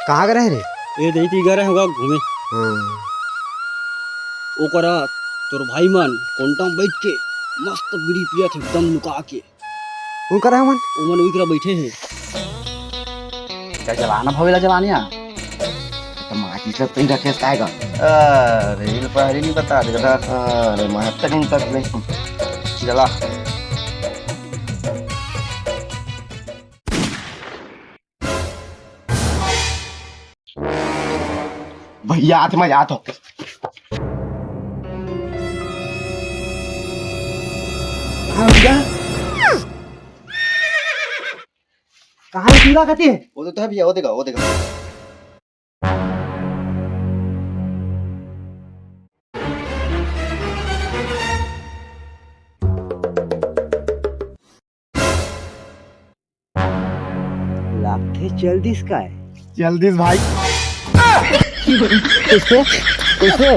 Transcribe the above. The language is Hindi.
कहाँ गए रे? ये दही ती गए होगा घूमे। ओकरा तोर भाई मन कोंटा में बैठ के मस्त बीड़ी पियत है एकदम लुका के। वो कर मन ओमन उइकरा बैठे है। क्या जलाना भावेला जलानिया तो माची से पिन रखे काय का अरे इन पहरी नहीं बता दे गधा। अरे मैं तक नहीं चला। भैया हाथ में जात हो। कहाँ पीला कहती है? वो तो है भैया, वो देखा वो देखा। लाखे चल दिस का है। जल्दी भाई। किससे? किससे?